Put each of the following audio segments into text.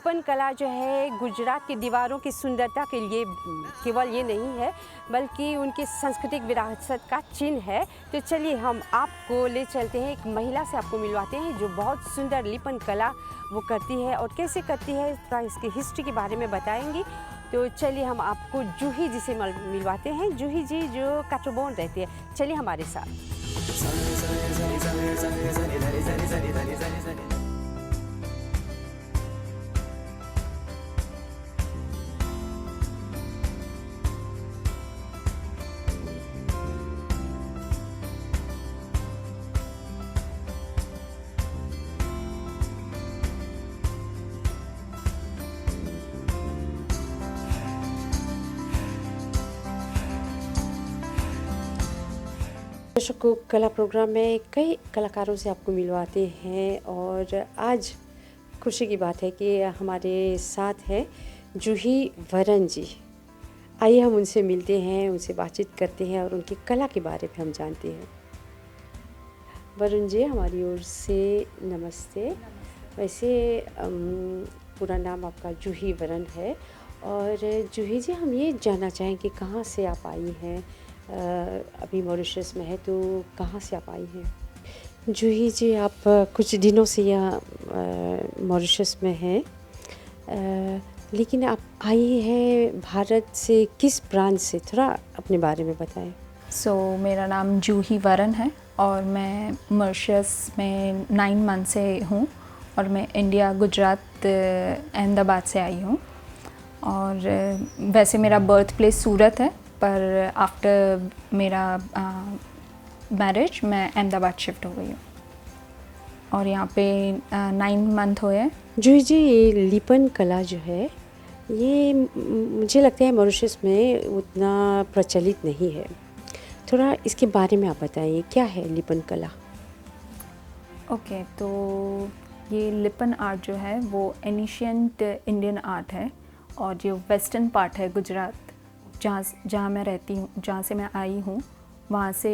लिपन कला जो है गुजरात की दीवारों की सुंदरता के लिए केवल ये नहीं है बल्कि उनकी सांस्कृतिक विरासत का चिन्ह है। तो चलिए हम आपको ले चलते हैं, एक महिला से आपको मिलवाते हैं जो बहुत सुंदर लिपन कला वो करती है और कैसे करती है इसकी हिस्ट्री के बारे में बताएंगी। तो चलिए हम आपको जूही जी से मिलवाते हैं। जूही जी जो काठगोंड रहती है, चलिए हमारे साथ। दर्शकों, कला प्रोग्राम में कई कलाकारों से आपको मिलवाते हैं और आज खुशी की बात है कि हमारे साथ हैं जूही वरन जी। आइए हम उनसे मिलते हैं, उनसे बातचीत करते हैं और उनकी कला के बारे में हम जानते हैं। वरुण जी, हमारी ओर से नमस्ते। वैसे पूरा नाम आपका जूही वरन है और जूही जी हम ये जानना चाहें कि कहाँ से आप आई हैं। अभी मॉरिशस में है तो कहाँ से आप आई हैं? जूही जी, आप कुछ दिनों से यहाँ मॉरिशस में हैं, लेकिन आप आई हैं भारत से किस प्रांत से, थोड़ा अपने बारे में बताएं। मेरा नाम जूही वरन है और मैं मॉरिशस में 9 मंथ से हूँ और मैं इंडिया गुजरात अहमदाबाद से आई हूँ। और वैसे मेरा बर्थ प्लेस सूरत है, पर आफ्टर मेरा मैरिज मैं अहमदाबाद शिफ्ट हो गई हूँ और यहाँ पे 9 मंथ हुए हैं। जूही जी, ये लिपन कला जो है ये मुझे लगता है मॉरिशस में उतना प्रचलित नहीं है, थोड़ा इसके बारे में आप बताइए, क्या है लिपन कला? ओके, तो ये लिपन आर्ट जो है वो एनिशियंट इंडियन आर्ट है और जो वेस्टर्न पार्ट है गुजरात, जहाँ मैं रहती हूँ, जहाँ से मैं आई हूँ, वहाँ से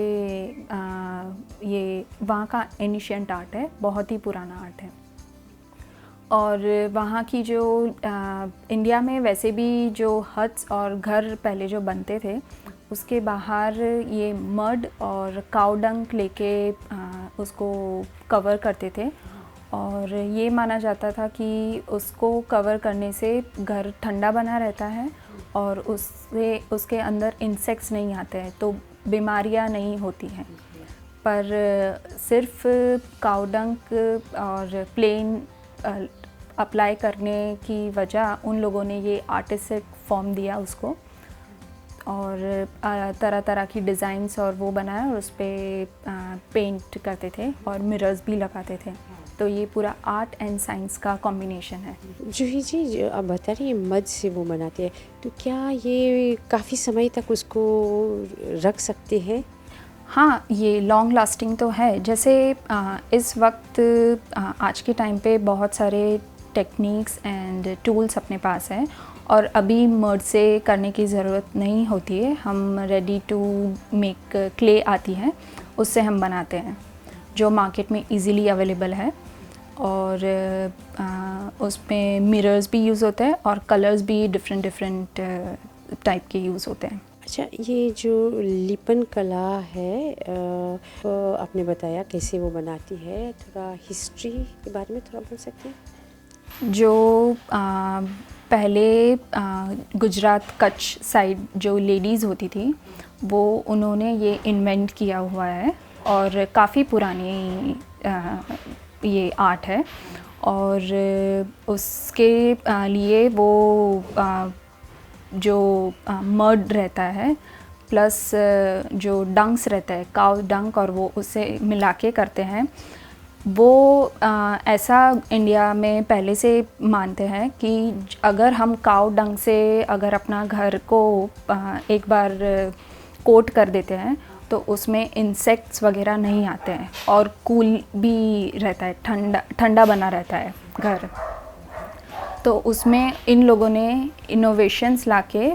ये वहाँ का एनिशियंट आर्ट है, बहुत ही पुराना आर्ट है। और वहाँ की जो इंडिया में वैसे भी जो हट्स और घर पहले जो बनते थे उसके बाहर ये मड और काऊ डंग लेके उसको कवर करते थे और ये माना जाता था कि उसको कवर करने से घर ठंडा बना रहता है और उससे उसके अंदर इंसेक्ट्स नहीं आते हैं तो बीमारियां नहीं होती हैं। पर सिर्फ काऊ डंग और प्लेन अप्लाई करने की वजह उन लोगों ने ये आर्टिस्टिक फॉर्म दिया उसको और तरह तरह की डिज़ाइंस और वो बनाया और उस पर पेंट करते थे और मिरर्स भी लगाते थे। तो ये पूरा आर्ट एंड साइंस का कॉम्बिनेशन है। जूही जी, जो आप बता रही हैं मध से वो बनाते हैं, तो क्या ये काफ़ी समय तक उसको रख सकते हैं? हाँ, ये लॉन्ग लास्टिंग तो है। जैसे इस वक्त आज के टाइम पे बहुत सारे टेक्निक्स एंड टूल्स अपने पास हैं और अभी मड से करने की ज़रूरत नहीं होती है। हम रेडी टू मेक क्ले आती है, उससे हम बनाते हैं जो मार्केट में इजीली अवेलेबल है और उसमें मिरर्स भी यूज़ होते हैं और कलर्स भी डिफरेंट टाइप के यूज़ होते हैं। अच्छा, ये जो लिपन कला है आपने बताया कैसे वो बनाती है, थोड़ा हिस्ट्री के बारे में थोड़ा बोल सकते हैं? जो पहले गुजरात कच्छ साइड जो लेडीज़ होती थी वो उन्होंने ये इन्वेंट किया हुआ है और काफ़ी पुरानी ये आर्ट है और उसके लिए वो जो मड रहता है प्लस जो डंग्स रहता है, काऊ डंग, और वो उससे मिला के करते हैं। वो ऐसा इंडिया में पहले से मानते हैं कि अगर हम काऊ डंग से अगर अपना घर को एक बार कोट कर देते हैं तो उसमें इंसेक्ट्स वगैरह नहीं आते हैं और कूल भी रहता है, ठंडा बना रहता है घर। तो उसमें इन लोगों ने इनोवेशंस लाके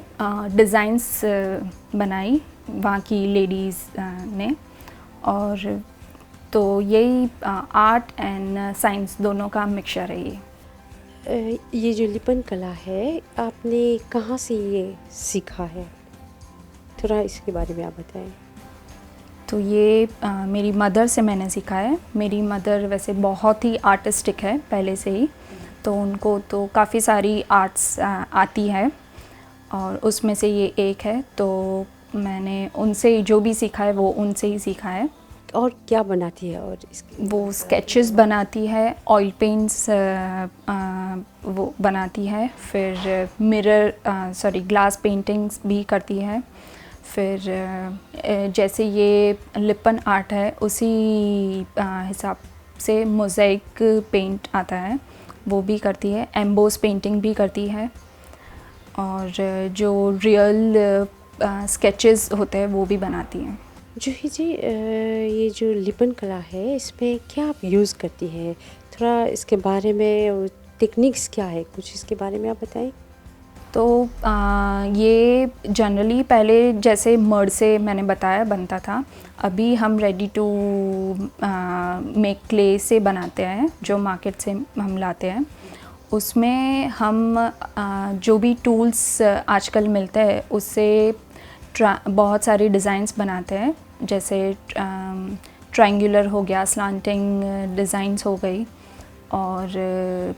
डिज़ाइंस बनाई वहाँ की लेडीज़ ने, और तो यही आर्ट एंड साइंस दोनों का मिक्सचर है ये। ये जो लिपन कला है आपने कहाँ से ये सीखा है? थोड़ा इसके बारे में आप बताएं। तो ये मेरी मदर से मैंने सीखा है। मेरी मदर वैसे बहुत ही आर्टिस्टिक है पहले से ही, तो उनको तो काफ़ी सारी आर्ट्स आती है और उसमें से ये एक है। तो मैंने उनसे जो भी सीखा है वो उनसे ही सीखा है। और क्या बनाती है? और इसके वो स्केचेस बनाती है, ऑयल पेंट्स वो बनाती है, फिर ग्लास पेंटिंग्स भी करती है। फिर जैसे ये लिपन आर्ट है उसी हिसाब से मोज़ेक पेंट आता है, वो भी करती है। एम्बोस पेंटिंग भी करती है और जो रियल स्केचेस होते हैं वो भी बनाती हैं। जूही जी, ये जो लिपन कला है इसमें क्या आप यूज़ करती हैं? थोड़ा इसके बारे में टेक्निक्स क्या है, कुछ इसके बारे में आप बताएं। तो ये जनरली पहले जैसे मड से मैंने बताया बनता था, अभी हम रेडी टू मेक क्ले से बनाते हैं, जो मार्केट से हम लाते हैं। उसमें हम जो भी टूल्स आजकल मिलते हैं उससे बहुत सारी डिज़ाइंस बनाते हैं। जैसे ट्रायंगुलर हो गया, स्लांटिंग डिज़ाइंस हो गई। और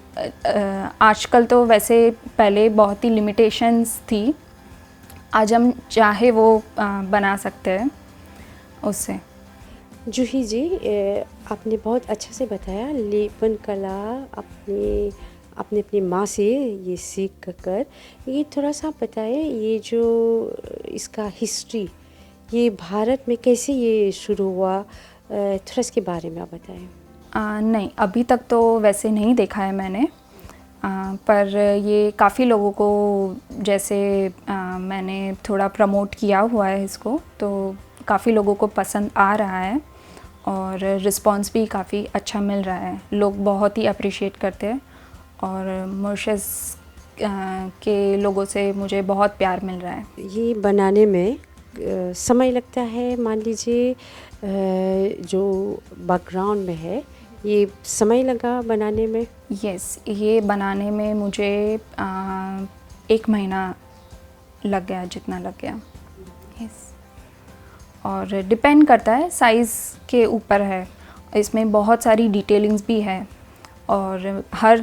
आजकल तो वैसे पहले बहुत ही लिमिटेशंस थी, आज हम चाहे वो बना सकते हैं उससे। जूही जी, आपने बहुत अच्छा से बताया लिपन कला आपने अपनी माँ से ये सीख कर। ये थोड़ा सा बताएं, ये जो इसका हिस्ट्री, ये भारत में कैसे ये शुरू हुआ, थोड़ा इसके बारे में आप बताएं। नहीं, अभी तक तो वैसे नहीं देखा है मैंने, पर ये काफ़ी लोगों को जैसे मैंने थोड़ा प्रमोट किया हुआ है इसको, तो काफ़ी लोगों को पसंद आ रहा है और रिस्पांस भी काफ़ी अच्छा मिल रहा है। लोग बहुत ही अप्रिशिएट करते हैं और मॉरिशस के लोगों से मुझे बहुत प्यार मिल रहा है। ये बनाने में समय लगता है, मान लीजिए जो बैकग्राउंड में है, ये समय लगा बनाने में? यस, ये बनाने में मुझे 1 महीना लग गया, जितना लग गया। यस, और डिपेंड करता है, साइज़ के ऊपर है। इसमें बहुत सारी डिटेलिंग्स भी है और हर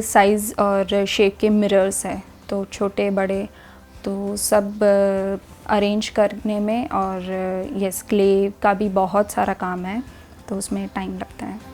साइज़ और शेप के मिरर्स है, तो छोटे बड़े तो सब अरेंज करने में। और यस, क्ले का भी बहुत सारा काम है, तो उसमें टाइम लगता है।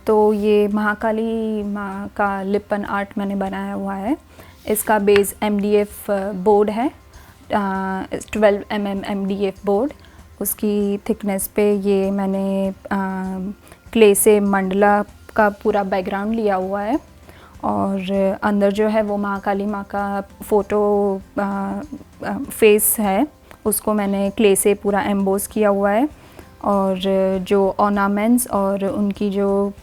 तो ये महाकाली माँ का लिपन आर्ट मैंने बनाया हुआ है। इसका बेस MDF बोर्ड है, 12 mm MDF बोर्ड। उसकी थिकनेस पे ये मैंने क्ले से मंडला का पूरा बैकग्राउंड लिया हुआ है और अंदर जो है वो महाकाली माँ का फ़ोटो फेस है, उसको मैंने क्ले से पूरा एम्बोस किया हुआ है। और जो ऑर्नामेंट्स और उनकी जो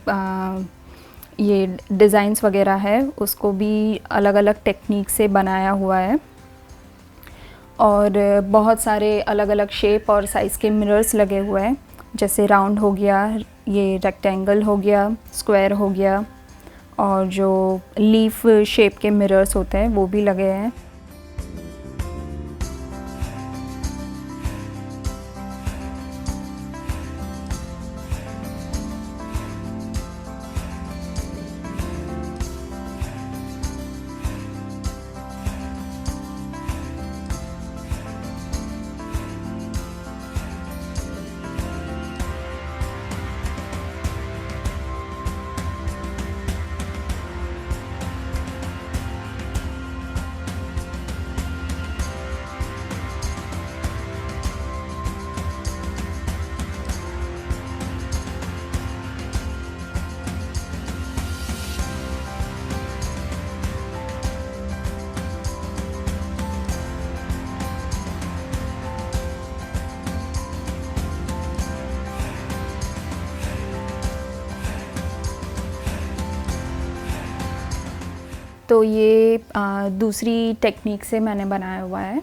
ये डिज़ाइंस वगैरह है उसको भी अलग अलग टेक्निक से बनाया हुआ है। और बहुत सारे अलग अलग शेप और साइज़ के मिरर्स लगे हुए हैं, जैसे राउंड हो गया, ये रेक्टेंगल हो गया, स्क्वायर हो गया, और जो लीफ शेप के मिरर्स होते हैं वो भी लगे हैं। तो ये दूसरी टेक्निक से मैंने बनाया हुआ है,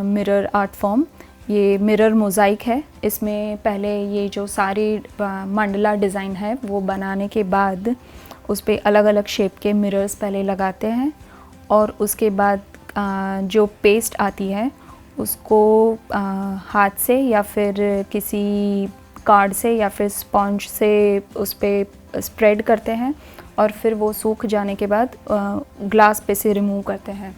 मिरर आर्ट फॉर्म। ये मिरर मोज़ाइक है। इसमें पहले ये जो सारे मंडला डिज़ाइन है वो बनाने के बाद उस पे अलग अलग शेप के मिरर्स पहले लगाते हैं, और उसके बाद जो पेस्ट आती है उसको हाथ से या फिर किसी कार्ड से या फिर स्पॉन्ज से उस पर स्प्रेड करते हैं, और फिर वो सूख जाने के बाद ग्लास पे से रिमूव करते हैं।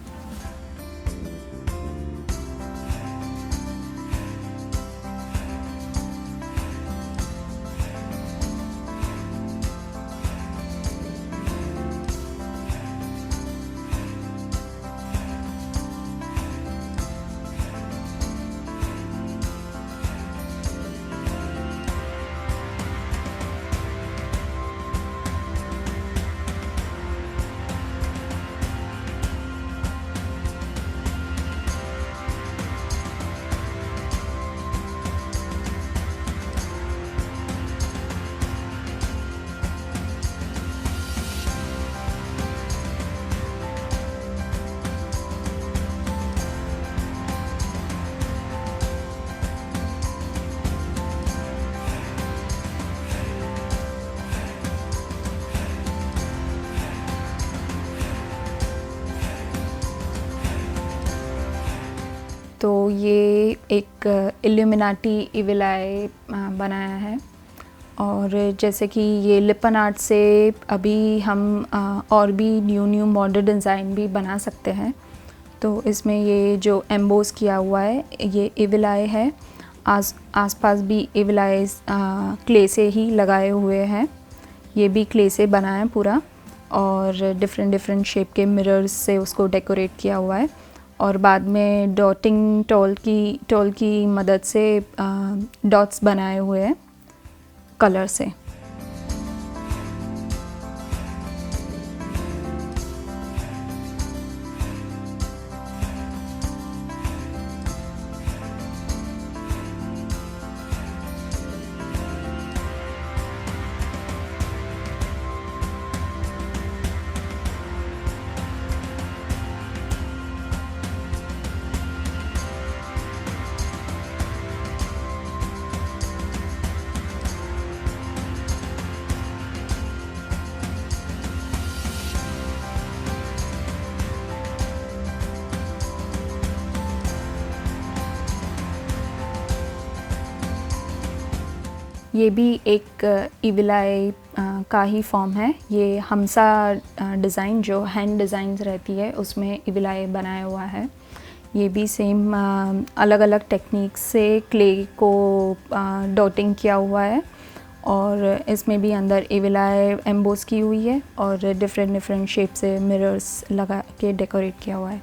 तो ये एक इल्यूमिनाटी इविल आई बनाया है। और जैसे कि ये लिपन आर्ट से अभी हम और भी न्यू मॉडर्न डिज़ाइन भी बना सकते हैं। तो इसमें ये जो एम्बोस किया हुआ है ये इविल आई है। आसपास भी इविल आईज क्ले से ही लगाए हुए हैं। ये भी क्ले से बना है पूरा, और डिफरेंट शेप के मिरर्स से उसको डेकोरेट किया हुआ है। और बाद में डॉटिंग टॉल की मदद से डॉट्स बनाए हुए हैं कलर से। ये भी एक इविल आई का ही फॉर्म है। ये हमसा डिज़ाइन जो हैंड डिज़ाइंस रहती है उसमें इविल आई बनाया हुआ है। ये भी सेम अलग अलग टेक्निक से क्ले को डॉटिंग किया हुआ है, और इसमें भी अंदर इविल आई एम्बोस की हुई है और डिफरेंट शेप से मिरर्स लगा के डेकोरेट किया हुआ है,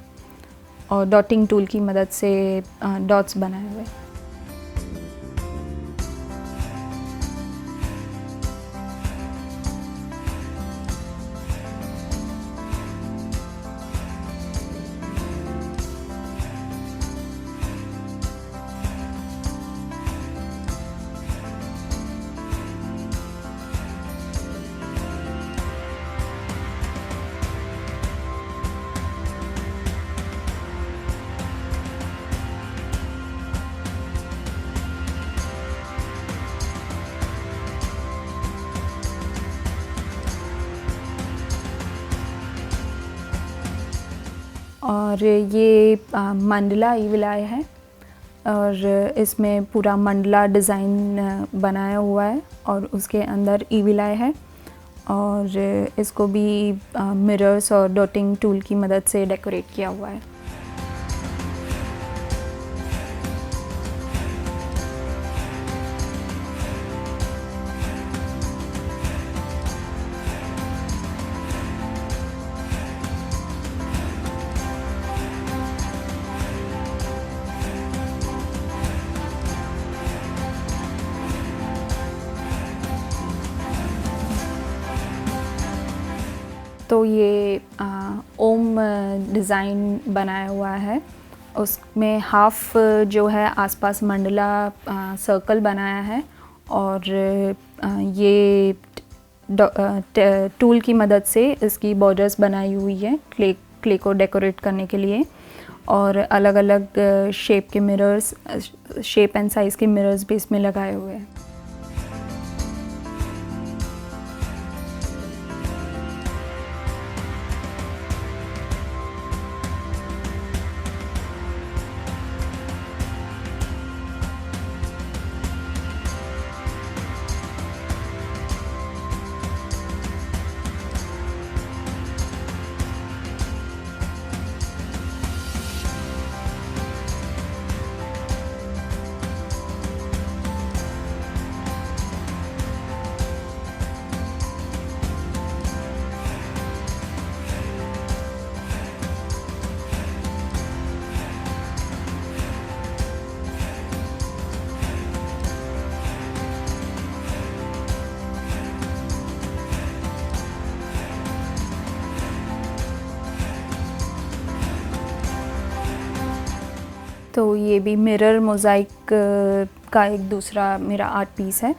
और डॉटिंग टूल की मदद से डॉट्स बनाए हुए हैं। और ये मंडला इविल आई है, और इसमें पूरा मंडला डिज़ाइन बनाया हुआ है, और उसके अंदर इविल आई है, और इसको भी मिरर्स और डॉटिंग टूल की मदद से डेकोरेट किया हुआ है। तो ये ओम डिज़ाइन बनाया हुआ है। उसमें हाफ जो है आसपास मंडला सर्कल बनाया है, और ये टूल की मदद से इसकी बॉर्डर्स बनाई हुई है क्ले को डेकोरेट करने के लिए, और अलग अलग शेप के मिरर्स, शेप एंड साइज़ के मिरर्स भी इसमें लगाए हुए हैं। तो ये भी मिरर मोज़ाइक का एक दूसरा मेरा आर्ट पीस है।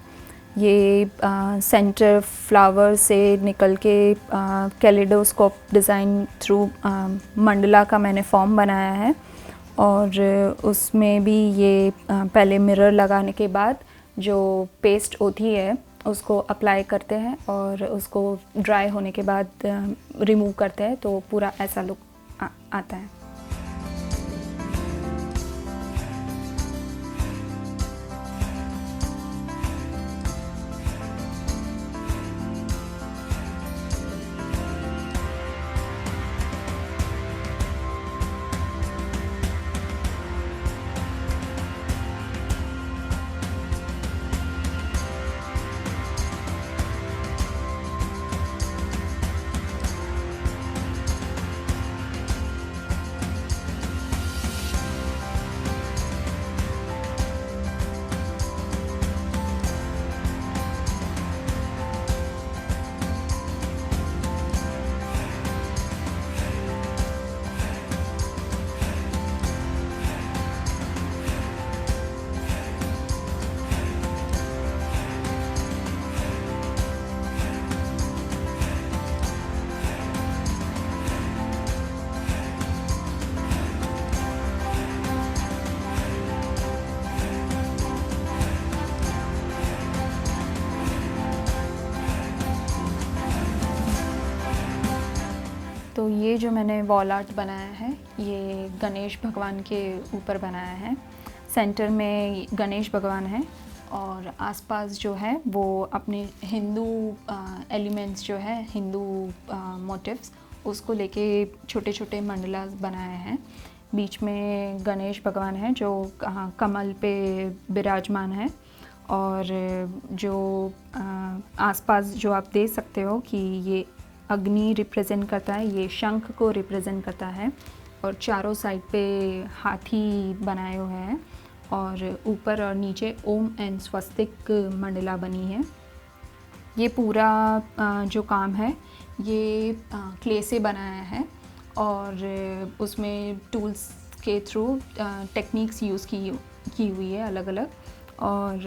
ये सेंटर फ्लावर से निकल के कैलिडोस्कोप डिज़ाइन थ्रू मंडला का मैंने फॉर्म बनाया है, और उसमें भी ये पहले मिरर लगाने के बाद जो पेस्ट होती है उसको अप्लाई करते हैं और उसको ड्राई होने के बाद रिमूव करते हैं, तो पूरा ऐसा लुक आता है। तो ये जो मैंने वॉल आर्ट बनाया है ये गणेश भगवान के ऊपर बनाया है। सेंटर में गणेश भगवान है और आसपास जो है वो अपने हिंदू एलिमेंट्स जो है, हिंदू मोटिव्स, उसको लेके छोटे छोटे मंडला बनाए हैं। बीच में गणेश भगवान है जो कमल पे विराजमान है, और जो आसपास जो आप देख सकते हो कि ये अग्नि रिप्रेजेंट करता है, ये शंख को रिप्रेजेंट करता है, और चारों साइड पे हाथी बनाए हुए हैं, और ऊपर और नीचे ओम एंड स्वस्तिक मंडला बनी है। ये पूरा जो काम है ये क्ले से बनाया है, और उसमें टूल्स के थ्रू टेक्निक्स यूज़ की हुई है अलग अलग, और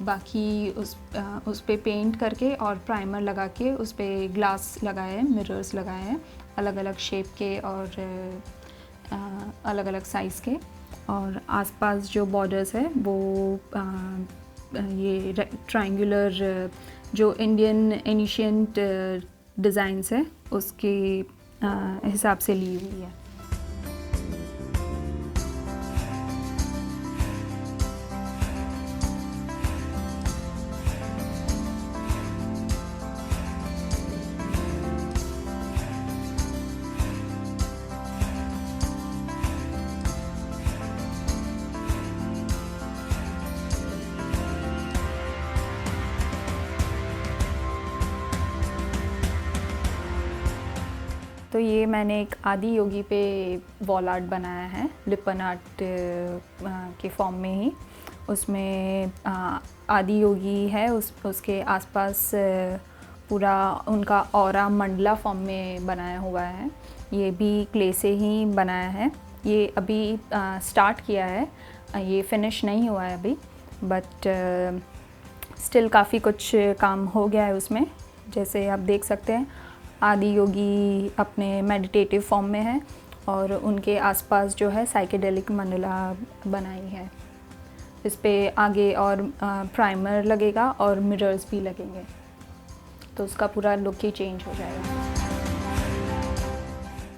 बाकी उस पे पेंट करके और प्राइमर लगा के उस पे ग्लास लगाए हैं, मिरर्स लगाए हैं अलग अलग शेप के और अलग अलग साइज़ के। और आसपास जो बॉर्डर्स है वो ये ट्रायंगुलर जो इंडियन एनिशिएंट डिज़ाइंस है उसके हिसाब से ली हुई है। तो ये मैंने एक आदि योगी पे वॉल आर्ट बनाया है, लिपन आर्ट के फॉर्म में ही। उसमें आदि योगी है, उसके आसपास पूरा उनका ऑरा मंडला फॉर्म में बनाया हुआ है। ये भी क्ले से ही बनाया है। ये अभी स्टार्ट किया है, ये फिनिश नहीं हुआ है अभी, बट स्टिल काफ़ी कुछ काम हो गया है उसमें। जैसे आप देख सकते हैं आदि योगी अपने मेडिटेटिव फॉर्म में है और उनके आसपास जो है साइकेडेलिक मंडला बनाई है। इस पे आगे और प्राइमर लगेगा और मिरर्स भी लगेंगे, तो उसका पूरा लुक ही चेंज हो जाएगा।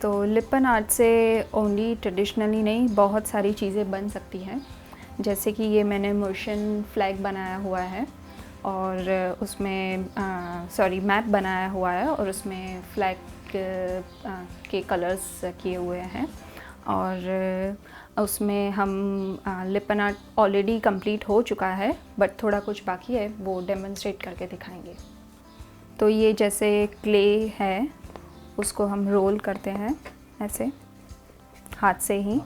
तो लिपन आर्ट से ओनली ट्रेडिशनली नहीं, बहुत सारी चीज़ें बन सकती हैं। जैसे कि ये मैंने मॉरिशियन फ्लैग बनाया हुआ है और उसमें मैप बनाया हुआ है और उसमें फ्लैग के कलर्स किए हुए हैं और उसमें हम लिपन आर्ट ऑलरेडी कंप्लीट हो चुका है, बट थोड़ा कुछ बाकी है, वो डेमोन्स्ट्रेट करके दिखाएंगे। तो ये जैसे क्ले है, उसको हम रोल करते हैं ऐसे हाथ से ही।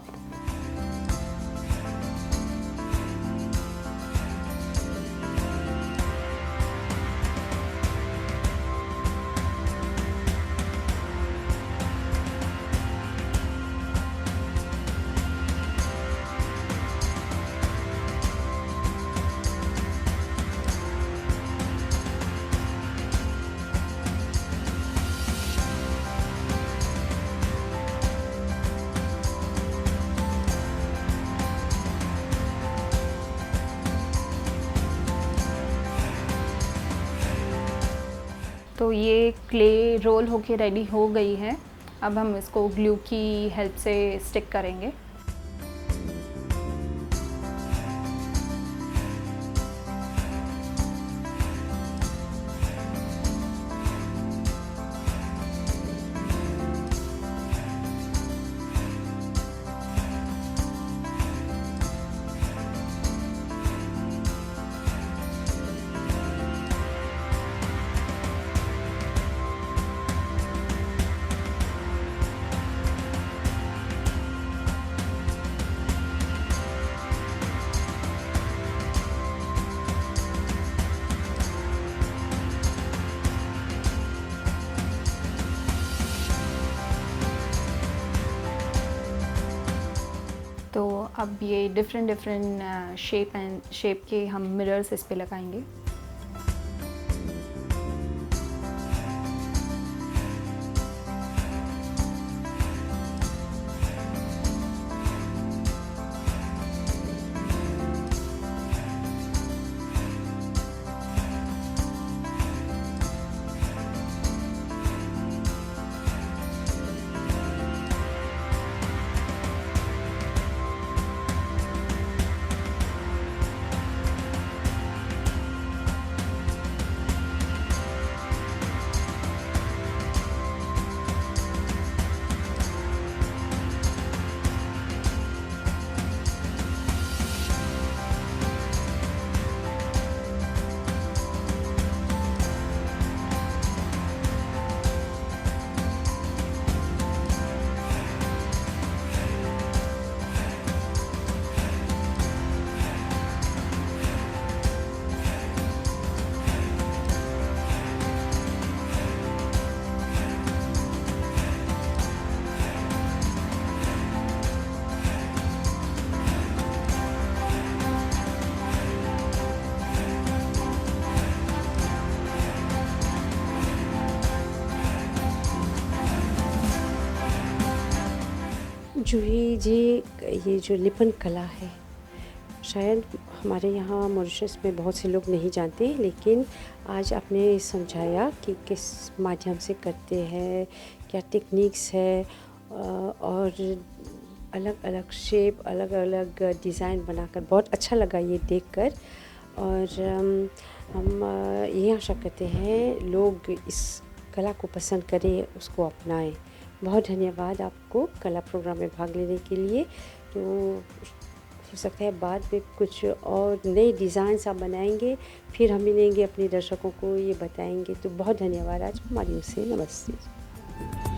तो ये क्ले रोल होके रेडी हो गई है। अब हम इसको ग्लू की हेल्प से स्टिक करेंगे। तो अब ये डिफरेंट शेप के हम मिरर्स इस पे लगाएंगे। जूही जी, ये जो लिपन कला है शायद हमारे यहाँ मॉरिशस में बहुत से लोग नहीं जानते, लेकिन आज आपने समझाया कि किस माध्यम से करते हैं, क्या टेक्निक्स है और अलग अलग शेप, अलग अलग डिज़ाइन बनाकर बहुत अच्छा लगा ये देखकर। और हम ये आशा करते हैं लोग इस कला को पसंद करें, उसको अपनाएं। बहुत धन्यवाद आपको कला प्रोग्राम में भाग लेने के लिए। तो हो सकता है बाद में कुछ और नए डिज़ाइंस आप बनाएंगे, फिर हम मिलेंगे, अपने दर्शकों को ये बताएंगे। तो बहुत धन्यवाद आज हमारी ओर से। नमस्ते।